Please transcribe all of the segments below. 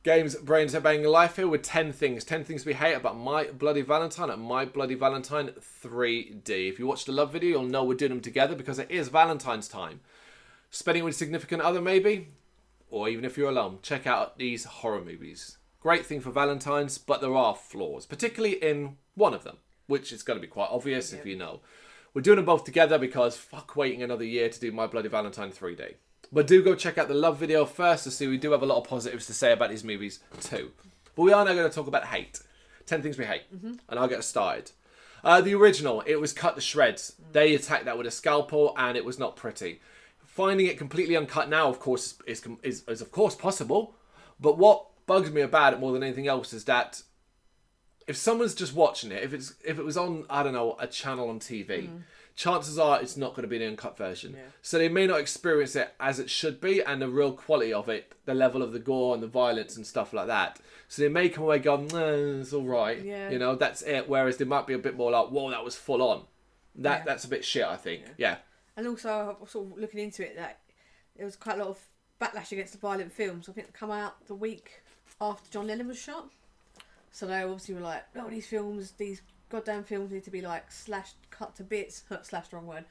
Games, Brrraaains A Head-Banging Life here with 10 things. 10 things we hate about My Bloody Valentine and My Bloody Valentine 3D. If you watch the love video, you'll know we're doing them together because it is Valentine's time. Spending it with a significant other, maybe? Or even if you're alone, check out these horror movies. Great thing for Valentine's, but there are flaws, particularly in one of them, which is going to be quite obvious if you know. We're doing them both together because fuck waiting another year to do My Bloody Valentine 3D. But do go check out the love video first to see we do have a lot of positives to say about these movies too. But we are now going to talk about hate. 10 things we hate. And I'll get us started. The original, it was cut to shreds. They attacked that with a scalpel and it was not pretty. Finding it completely uncut now, of course, is of course possible. But what bugs me about it more than anything else is that if someone's just watching it, if it was on, I don't know, a channel on TV, chances are it's not going to be the uncut version. Yeah. So they may not experience it as it should be and the real quality of it, the level of the gore and the violence and stuff like that. So they may come away going, it's all right. Yeah. You know, that's it. Whereas they might be a bit more like, whoa, that was full on. That's a bit shit, I think. Yeah. And also, I was sort of looking into it, that there was quite a lot of backlash against the violent films. I think they come out the week after John Lennon was shot. So they obviously were like, oh, these goddamn films need to be like slashed, cut to bits. Slashed, wrong word.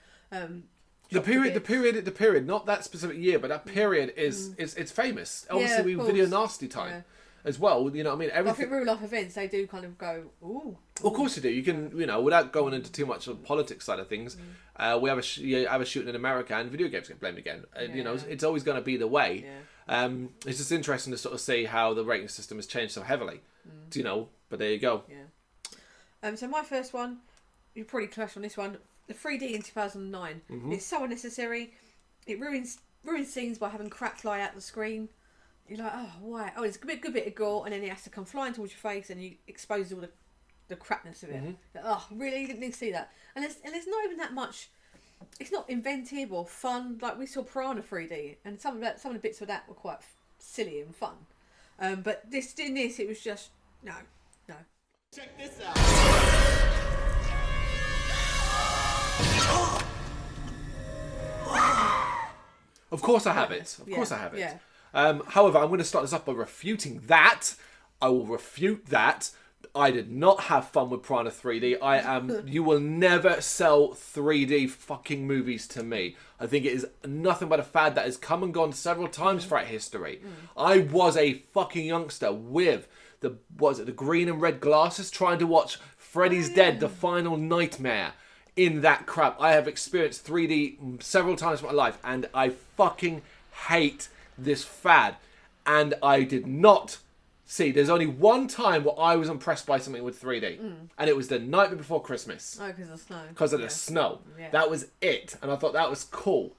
The period, not that specific year, but that period is it's famous. Obviously, we video nasty time as well. You know what I mean? Everything. I think real life events, they do kind of go, ooh. Of course you do. You can, without going into too much of the politics side of things, we have a shooting in America and video games get blamed again. It's always going to be the way. Yeah. It's just interesting to sort of see how the rating system has changed so heavily. But there you go. Yeah. So my first one, you probably clashed on this one. The 3D in 2009. It's so unnecessary. It ruins scenes by having crap fly out the screen. You're like, oh, why? Oh, it's a good bit of gore, and then it has to come flying towards your face, and you expose all the crapness of it. Like, oh, really? You didn't need to see that. And there's not even that much. It's not inventive or fun. Like we saw Brrraaains 3D, and some of the bits of that were quite silly and fun. But in this, it was just no. Check this out. Of course I have it. Of course I have it. Yeah. However, I'm going to start this up by refuting that. I will refute that. I did not have fun with Brrraaains 3D. You will never sell 3D fucking movies to me. I think it is nothing but a fad that has come and gone several times throughout history. I was a fucking youngster with the green and red glasses trying to watch Freddy's Dead, The Final Nightmare. In that crap. I have experienced 3D several times in my life and I fucking hate this fad. And I did not see, there's only one time where I was impressed by something with 3D. And it was the night before Christmas. Oh, because of the snow. Because of the snow. Yeah. That was it. And I thought that was cool.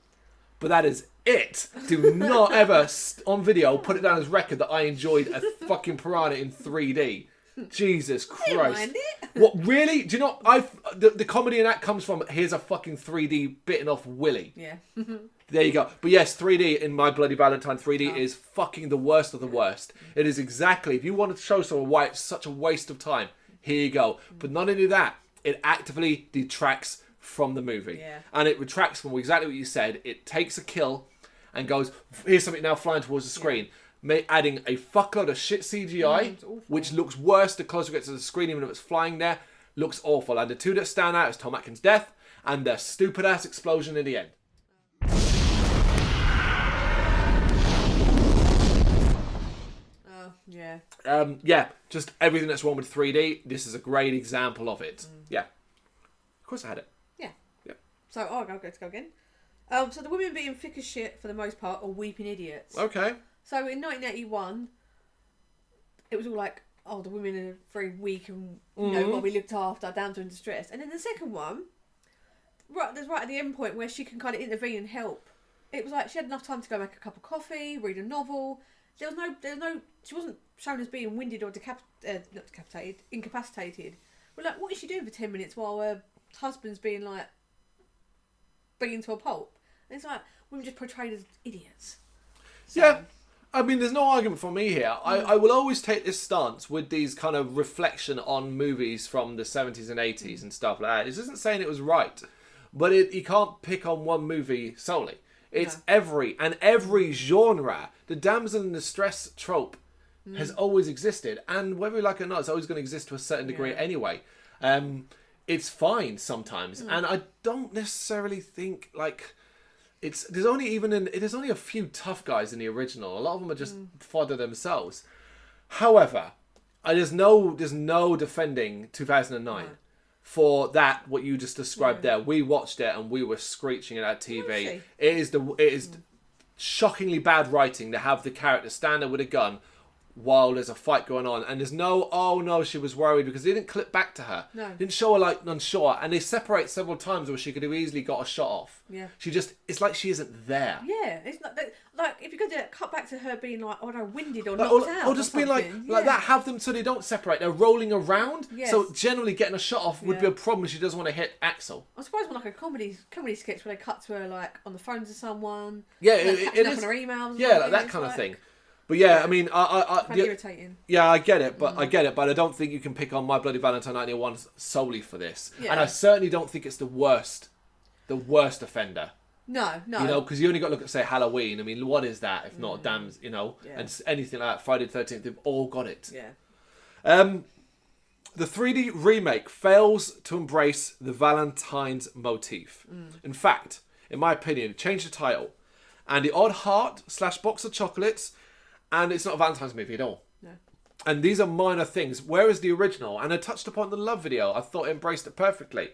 But that is it. Do not ever, on video, put it down as record that I enjoyed a fucking piranha in 3D. Jesus Christ. I didn't mind it. What, really? Do you know, the comedy in that comes from, here's a fucking 3D bitten off Willy. Yeah. There you go. But yes, 3D in My Bloody Valentine 3D is fucking the worst of the worst. It is exactly, if you want to show someone why it's such a waste of time, here you go. But not only that, it actively detracts from the movie. Yeah. And it retracts from exactly what you said. It takes a kill and goes, here's something now flying towards the screen. Adding a fuckload of shit CGI, which looks worse the closer it gets to the screen, even if it's flying there. Looks awful. And the two that stand out is Tom Atkins' death and the stupid-ass explosion in the end. Just everything that's wrong with 3D. This is a great example of it. Yeah. Of course I had it. Yeah. So, I'll go again. So the women being thick as shit, for the most part, are weeping idiots. Okay. So in 1981, it was all like, oh, the women are very weak and, got to be looked after, down to in distress. And then the second one, there's right at the end point where she can kind of intervene and help. It was like she had enough time to go make a cup of coffee, read a novel. There was no, she wasn't shown as being winded or incapacitated. We're like, what is she doing for 10 minutes while her husband's being like, beaten to a pulp? And it's like, women just portrayed as idiots. So, yeah. I mean, there's no argument for me here. I will always take this stance with these kind of reflection on movies from the 70s and 80s and stuff like that. This isn't saying it was right, but you can't pick on one movie solely. It's every genre. The damsel in distress trope has always existed, and whether we like it or not, it's always going to exist to a certain degree anyway. It's fine sometimes, and I don't necessarily think like there's only a few tough guys in the original. A lot of them are just fodder themselves. However, there's no defending 2009 for that. What you just described there, we watched it and we were screeching at our TV. It is shockingly bad writing to have the character stand there with a gun while there's a fight going on, and there's no, oh no, she was worried, because they didn't clip back to her. No. Didn't show her like unsure, and they separate several times where she could have easily got a shot off. Yeah. She just, it's like she isn't there. Yeah, it's not like if you could cut back to her being like, oh no, winded or knocked out, or just being like that. Have them so they don't separate. They're rolling around. Yes. So generally getting a shot off would be a problem if she doesn't want to hit Axel. I'm surprised when like a comedy sketch where they cut to her like on the phone to someone. Yeah, like, it is on her emails. Yeah, like that kind of thing. But yeah, I mean, irritating. Yeah, I get it, but I don't think you can pick on My Bloody Valentine 91 solely for this. Yeah. And I certainly don't think it's the worst offender. No. You know, because you only got to look at, say, Halloween. I mean, what is that if not a damn, you know, and anything like that, Friday the 13th, they've all got it. Yeah. The 3D remake fails to embrace the Valentine's motif. In fact, in my opinion, change the title. And the odd heart / box of chocolates, and it's not a Valentine's movie at all. No. And these are minor things. Whereas the original, and I touched upon the love video, I thought it embraced it perfectly.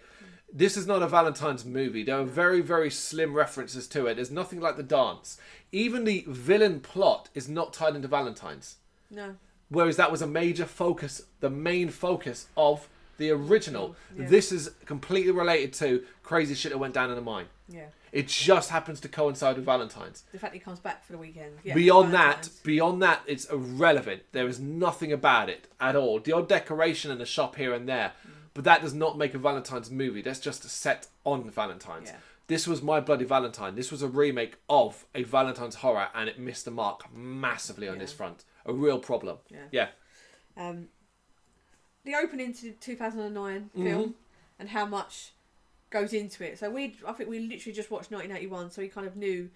This is not a Valentine's movie. There are very, very slim references to it. There's nothing like the dance. Even the villain plot is not tied into Valentine's. No. Whereas that was a major focus, the main focus of the original. Yeah. This is completely related to crazy shit that went down in the mine. Yeah. It just happens to coincide with Valentine's. The fact he comes back for the weekend. Yeah, Beyond that, it's irrelevant. There is nothing about it at all. The odd decoration in the shop here and there, but that does not make a Valentine's movie. That's just a set on Valentine's. Yeah. This was My Bloody Valentine. This was a remake of a Valentine's horror, and it missed the mark massively on this front. A real problem. Yeah. The opening to 2009 film and how much goes into it. So I think we literally just watched 1981, so we kind of knew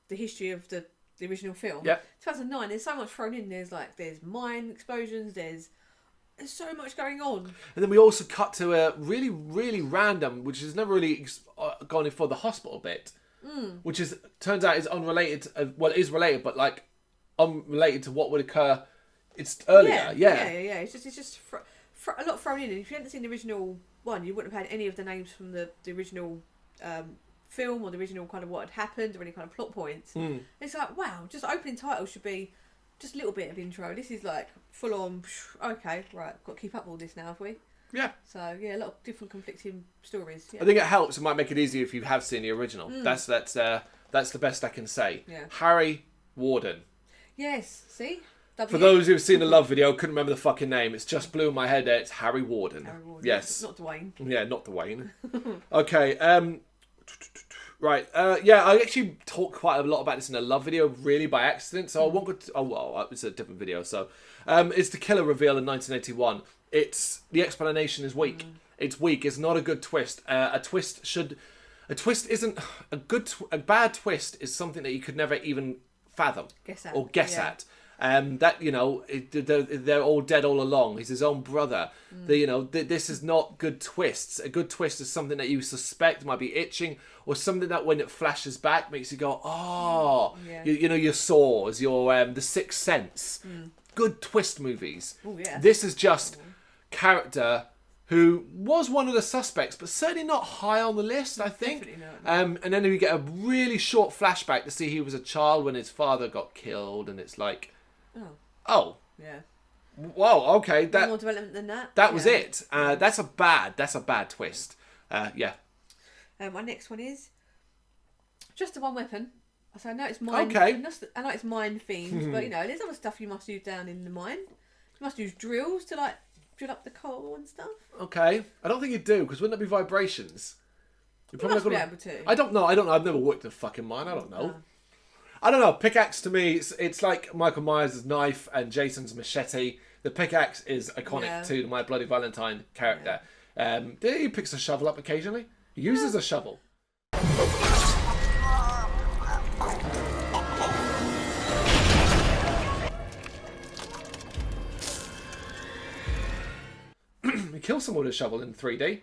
the history of the original film. Yeah. 2009, there's so much thrown in. There's mine explosions. There's so much going on. And then we also cut to a really, really random, which has never really gone in for the hospital bit, which turns out is unrelated. It is related, but like unrelated to what would occur. It's earlier. Yeah. It's just a lot thrown in. And if you hadn't seen the original one, you wouldn't have had any of the names from the original film or the original kind of what had happened or any kind of plot points. It's like, wow, just opening title should be just a little bit of intro. This is like full on, okay, right, got to keep up all this now, have we? Yeah. So, yeah, a lot of different conflicting stories. Yeah. I think it helps. It might make it easier if you have seen the original. That's the best I can say. Yeah. Harry Warden. Yes, see? For those who've seen the love video, couldn't remember the fucking name. It's just blew in my head there. It's Harry Warden. Harry Warden. Yes. Not Dwayne. Yeah, not Dwayne. Okay. Right. I actually talked quite a lot about this in a love video, really by accident. So I won't go to... it's a different video. So it's the killer reveal in 1981. The explanation is weak. It's weak. It's not a good twist. A twist isn't... A bad twist is something that you could never even fathom. Guess at. That, you know, they're all dead all along. He's his own brother. This is not good twists. A good twist is something that you suspect might be itching, or something that when it flashes back makes you go, oh, your Saws, your The Sixth Sense. Good twist movies. Ooh, yeah. This is just character who was one of the suspects, but certainly not high on the list, I think. Definitely not. And then we get a really short flashback to see he was a child when his father got killed, and it's like, oh, yeah. Whoa, okay. No more development than that. That was it. That's a bad twist. Yeah. My next one is just the one weapon. So I know it's mine. Okay. I know it's mine themed, but there's other stuff you must use down in the mine. You must use drills to like drill up the coal and stuff. Okay. I don't think you do, because wouldn't that be vibrations? You must be able to. I don't know. I've never worked in a fucking mine. I don't know. I don't know. Pickaxe to me, it's like Michael Myers' knife and Jason's machete. The pickaxe is iconic to My Bloody Valentine character. He picks a shovel up occasionally. He uses a shovel. kills someone with a shovel in 3D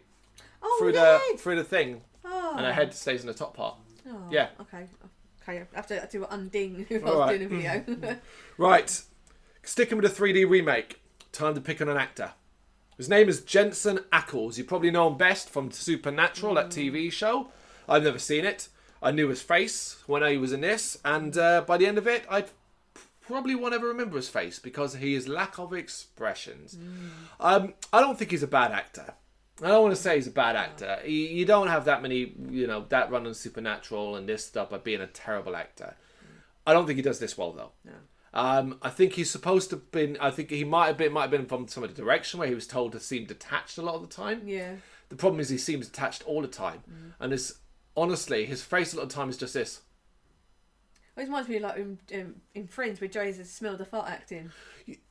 Oh, through the thing, Oh. and her head stays in the top part. Oh, Yeah. Okay. I have to do an unding if I All was right. doing a video. Right, sticking with the 3D remake. Time to pick on an actor. His name is Jensen Ackles. You probably know him best from Supernatural, that TV show. I've never seen it. I knew his face when he was in this, and by the end of it, I probably won't ever remember his face because he is lack of expressions. I don't think he's a bad actor. I don't want to say he's a bad actor. You don't have that many, that run on Supernatural and this stuff by being a terrible actor. I don't think he does this well though. No. I think he's supposed to have been. I think he might have been from some of the direction where he was told to seem detached a lot of the time. Yeah. The problem is he seems detached all the time, and honestly, his face a lot of the time is just this. It reminds me like in Friends where Joey says smell the fart acting.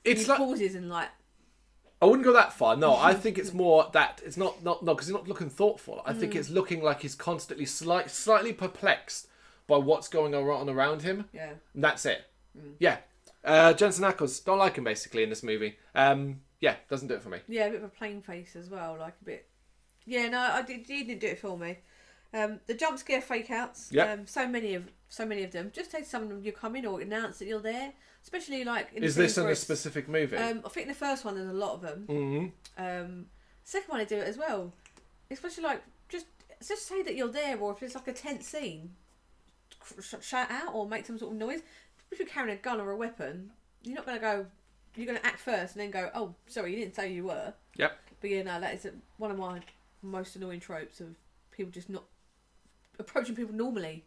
It's he like pauses and like. I wouldn't go that far. No, I think it's more that it's not because he's not looking thoughtful. I think it's looking like he's constantly slightly perplexed by what's going on around him. Yeah. And that's it. Yeah. Jensen Ackles, don't like him basically in this movie. Yeah, doesn't do it for me. Yeah, a bit of a plain face as well, like a bit. Yeah, no, he didn't do it for me. The jump scare fake outs. Yep. So many of them. Just take some of them. You come in or announce that you're there. Especially like. Is this in a specific movie? I think the first one there's a lot of them. Mm-hmm. Second one they do it as well. Especially like just say that you're there, or if it's like a tense scene, shout out or make some sort of noise. If you're carrying a gun or a weapon, you're not going to go. You're going to act first and then go, "Oh, sorry, you didn't say you were." Yep. But yeah, no, that is one of my most annoying tropes of people just not approaching people normally.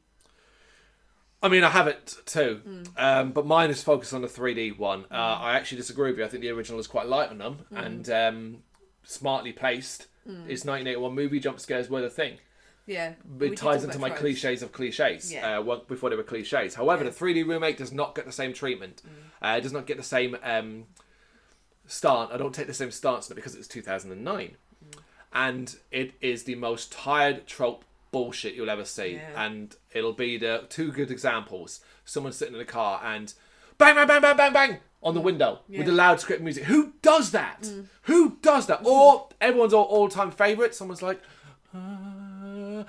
I mean, I have it too, but mine is focused on the 3D one. I actually disagree with you. I think the original is quite light on them and smartly placed. It's 1981 movie. Jump scares were the thing. Yeah. It ties into my cliches of cliches before they were cliches. However, the 3D remake does not get the same treatment. It does not get the same stance. I don't take the same stance on it because it's 2009. And it is the most tired trope bullshit you'll ever see. Yeah. And it'll be the two good examples. Someone sitting in a car and bang, bang, bang, bang, bang, bang on the window with the loud script music. Who does that? Who does that? Or everyone's all-time favourite. Someone's like... hand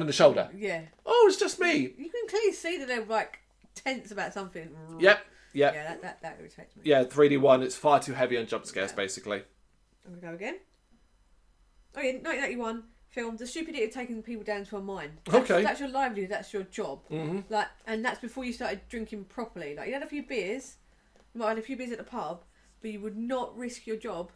on the shoulder. Yeah. Oh, it's just me. You can clearly see that they're like tense about something. Yep. Yeah, that irritates me. Yeah, 3D one. It's far too heavy on jump scares, basically. I'm gonna go again. Oh yeah, 1981 film. The stupidity of taking people down to a mine. That's your livelihood. That's your job. Like, and that's before you started drinking properly. Like, you had a few beers. You might have had a few beers at the pub, but you would not risk your job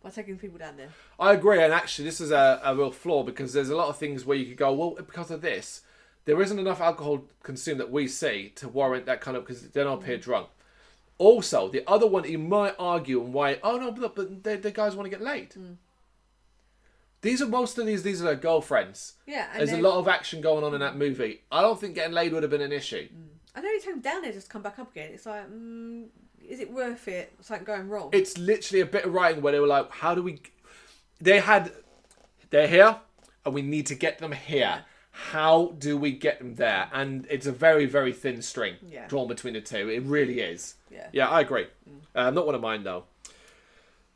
by taking people down there. I agree, and actually this is a real flaw because there's a lot of things where you could go, well, because of this, there isn't enough alcohol consumed that we see to warrant that kind of, because they don't appear drunk. Also, the other one that you might argue and why, oh no, but the guys want to get laid. Most of these are their girlfriends. Yeah. And there's a lot of action going on in that movie. I don't think getting laid would have been an issue. I know you take them down there just to come back up again. It's like, is it worth it? Something going wrong? It's literally a bit of writing where they were like, how do we... They're here, and we need to get them here. Yeah. How do we get them there? And it's a very, very thin string drawn between the two. It really is. Yeah, I agree. Not one of mine, though.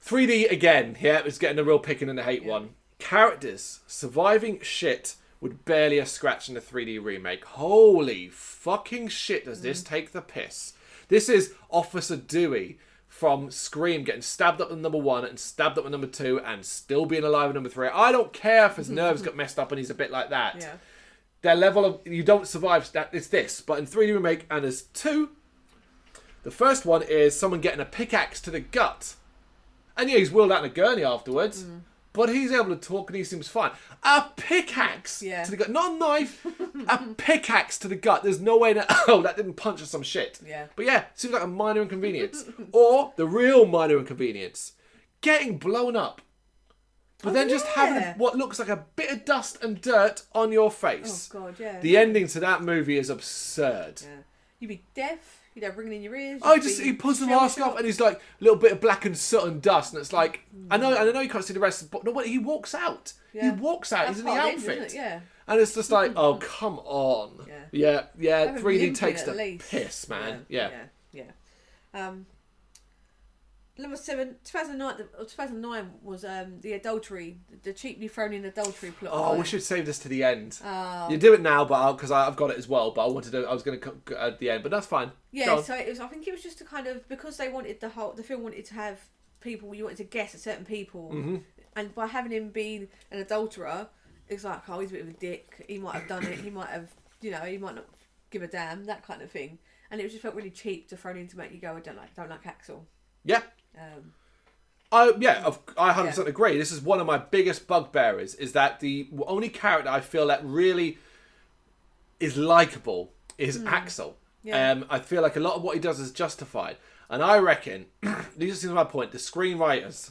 3D again. Yeah, it's getting a real picking and a hate one. Characters surviving shit with barely a scratch in the 3D remake. Holy fucking shit, does this take the piss. This is Officer Dewey from Scream getting stabbed up in number 1 and stabbed up in number 2 and still being alive in number 3. I don't care if his nerves got messed up and he's a bit like that. Yeah. Their level of... You don't survive... It's this. But in 3D remake, and there's 2. The first one is someone getting a pickaxe to the gut. And yeah, he's wheeled out in a gurney afterwards. But he's able to talk and he seems fine. A pickaxe to the gut. Not a knife. A pickaxe to the gut. There's no way that... Oh, that didn't punch or some shit. Yeah. But yeah, seems like a minor inconvenience. Or the real minor inconvenience. Getting blown up. But then just having what looks like a bit of dust and dirt on your face. Oh, God, yeah. The ending to that movie is absurd. Yeah. You'd be deaf. You'd have ringing in your ears. He pulls the mask off and he's like a little bit of blackened soot and dust, and it's like I know you can't see the rest, but no, he walks out. Yeah. He walks out. He's in the outfit. Isn't it? Yeah. And it's just like, oh come on. Yeah. 3D takes the least. piss, man. Yeah. Number 7, 2009 was the adultery, the cheaply thrown in adultery plot. Oh, we should save this to the end. You do it now, but because I've got it as well. But I wanted to. I was going to at the end, but that's fine. Yeah, so it was. I think it was just to kind of because they wanted the film wanted to have people. You wanted to guess at certain people, and by having him being an adulterer, it's like, oh, he's a bit of a dick. He might have done it. He might have, he might not give a damn. That kind of thing. And it just felt really cheap to throw in to make you go, I don't like Axel. Yeah. I 100% agree. This is one of my biggest bugbearers, is that the only character I feel that really is likable is Axel. Yeah. I feel like a lot of what he does is justified. And I reckon, this is my point, the screenwriters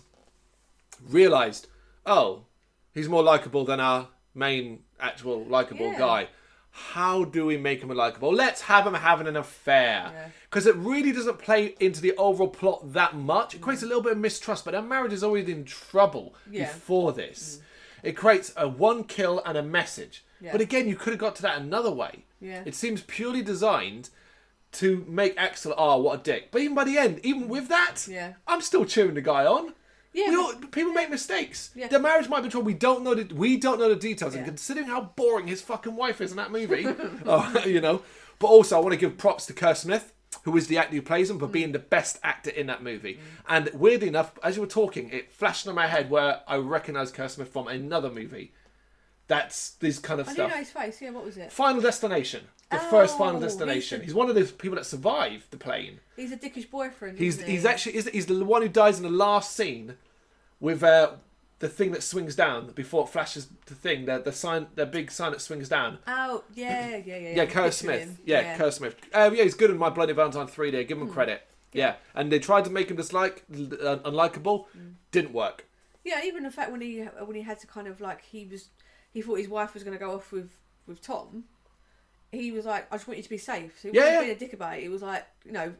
realised, oh, he's more likeable than our main actual likeable guy. How do we make him likable? Let's have him having an affair. Because it really doesn't play into the overall plot that much. It creates a little bit of mistrust, but their marriage is already in trouble before this. It creates a one kill and a message. But again, you could have got to that another way. It seems purely designed to make Axel, oh, what a dick. But even by the end, even with that, I'm still cheering the guy on. Yeah, people make mistakes. Yeah. Their marriage might be trouble. We don't know the details. And considering how boring his fucking wife is in that movie, But also, I want to give props to Kerr Smith, who is the actor who plays him, for being the best actor in that movie. And weirdly enough, as you were talking, it flashed in my head where I recognised Kerr Smith from another movie. That's this kind of stuff. I know his face. Yeah, what was it? Final Destination. The first Final Destination. He's one of those people that survived the plane. He's a dickish boyfriend. He's the one who dies in the last scene with the thing that swings down before it flashes the thing. The big sign that swings down. Oh yeah. Yeah, Kerr Smith. Yeah, Kerr Smith. He's good in My Bloody Valentine 3D. Give him credit. Yeah, and they tried to make him unlikable. Didn't work. Yeah, even the fact when he had to kind of like he thought his wife was going to go off with Tom. He was like, I just want you to be safe. So he wasn't being a dick about it. It was like,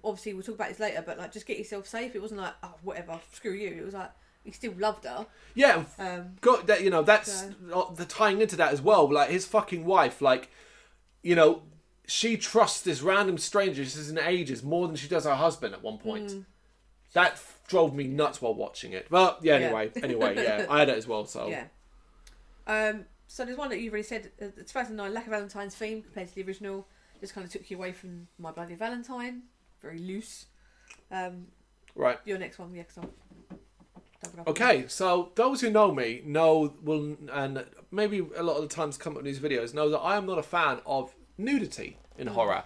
obviously we'll talk about this later, but like, just get yourself safe. It wasn't like, oh, whatever, screw you. It was like, he still loved her. Yeah, got that. That's the tying into that as well. Like his fucking wife, she trusts this random stranger she's in ages more than she does her husband at one point. That drove me nuts while watching it. But anyway, I had it as well. So so there's one that you've already said. The 2009 Lack of Valentine's theme compared to the original just kind of took you away from My Bloody Valentine. Very loose. Right. Your next one, Okay, so those who know me and maybe a lot of the times come up with these videos, know that I am not a fan of nudity in horror.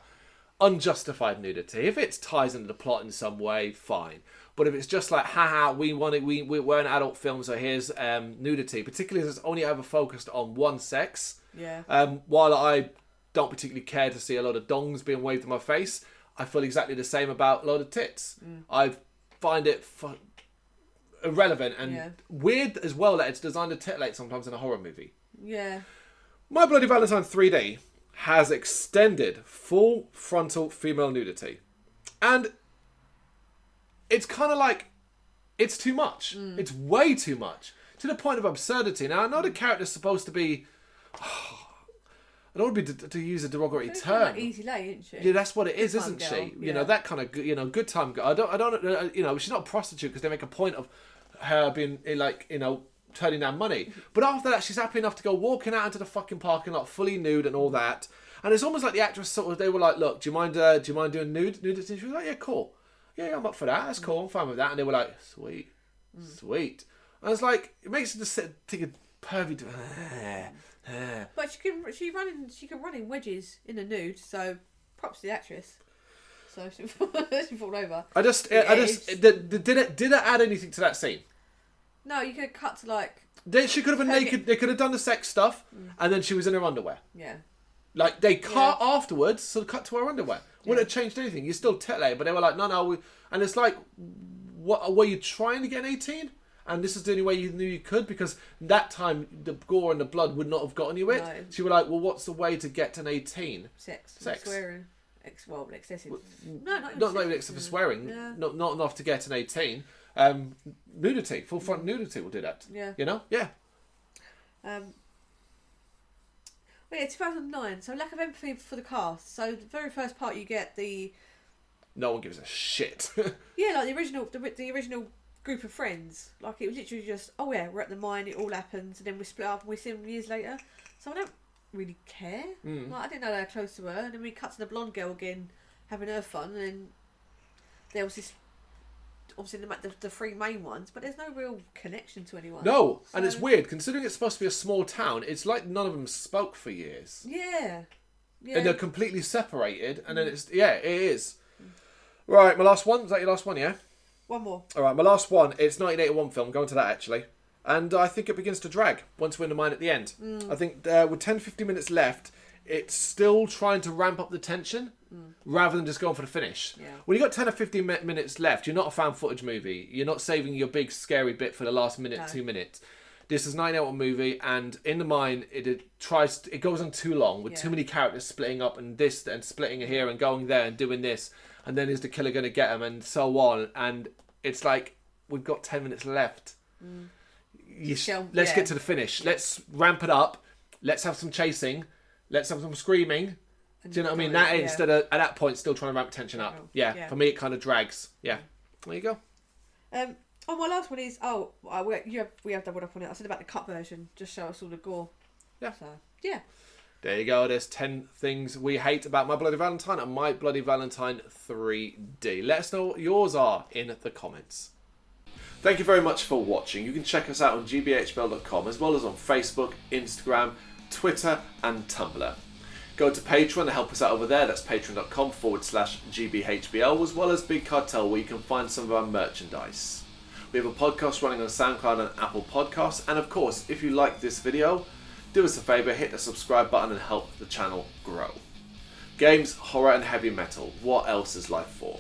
Unjustified nudity. If it ties into the plot in some way, fine. But if it's just like, haha, we're an adult film, so here's nudity, particularly as it's only ever focused on one sex. Yeah. While I don't particularly care to see a lot of dongs being waved in my face, I feel exactly the same about a lot of tits. I find it irrelevant and weird as well that it's designed to titillate sometimes in a horror movie. Yeah. My Bloody Valentine 3D has extended full frontal female nudity. And it's kind of like, it's too much. It's way too much. To the point of absurdity. Now, I know the character's supposed to be... I don't want to use a derogatory term. Like easy lay, isn't she? Yeah, that's what it is, isn't she? Yeah. That kind of, good time girl. I don't, she's not a prostitute because they make a point of her being, turning down money. But after that, she's happy enough to go walking out into the fucking parking lot fully nude and all that. And it's almost like the actress they were like, look, do you mind doing nudity? She was like, yeah, cool. Yeah, I'm up for that. That's cool. I'm fine with that. And they were like, sweet. And it's like, it makes you just take a pervy... But she can run in wedges in a nude, so props to the actress. So she fall over. Did it add anything to that scene? No, you could have cut to like... She could have been naked, they could have done the sex stuff, and then she was in her underwear. Yeah. Like, they cut afterwards, so cut to her underwear. Wouldn't have changed anything. You're still titillated, but they were like, no. And it's like, what were you trying to get an 18? And this is the only way you knew you could, because that time the gore and the blood would not have gotten you it. No. So you were like, well, what's the way to get an 18? Sex. Swearing. Excessive. Not even excessive swearing. Yeah. Not enough to get an 18. Nudity. Full front nudity will do that. Yeah. Yeah. Well, 2009. So lack of empathy for the cast. So the very first part, you get the... No one gives a shit. Yeah, like the original group of friends. Like, it was literally just, oh yeah, we're at the mine, it all happens, and then we split up and we see them years later. So I don't really care. Like, I didn't know they were close to her. And then we cut to the blonde girl again, having her fun, and then there was this, obviously the three main ones, but there's no real connection to anyone. No, and it's weird, considering it's supposed to be a small town, it's like none of them spoke for years. Yeah. And they're completely separated, and then it is. Right, my last one. Is that your last one, yeah? One more. All right, my last one. It's 1981 film. Going to that, actually. And I think it begins to drag once we're in the mine at the end. I think with 10-15 minutes left, it's still trying to ramp up the tension rather than just going for the finish. Yeah. When you've got 10 or 15 minutes left, you're not a found footage movie. You're not saving your big scary bit for the last minute, 2 minutes. This is a 1981 movie, and in the mine, it goes on too long with too many characters splitting up and this and splitting here and going there and doing this. And then is the killer going to get him, and so on. And it's like, we've got 10 minutes left. Let's get to the finish. Let's ramp it up. Let's have some chasing. Let's have some screaming. Do you know what I mean? Instead of, at that point, still trying to ramp tension up. Yeah, for me, it kind of drags. Yeah. There you go. Oh, my last one is, we have doubled up on it. I said about the cut version, just show us all the gore. Yeah. So, yeah. There you go. There's 10 things we hate about My Bloody Valentine and My Bloody Valentine 3D. Let us know what yours are in the comments. Thank you very much for watching. You can check us out on gbhbl.com as well as on Facebook, Instagram, Twitter and Tumblr. Go to Patreon to help us out over there. That's patreon.com/gbhbl, as well as Big Cartel, where you can find some of our merchandise. We have a podcast running on SoundCloud and Apple Podcasts. And of course, if you like this video, do us a favour, hit the subscribe button and help the channel grow. Games, horror and heavy metal. What else is life for?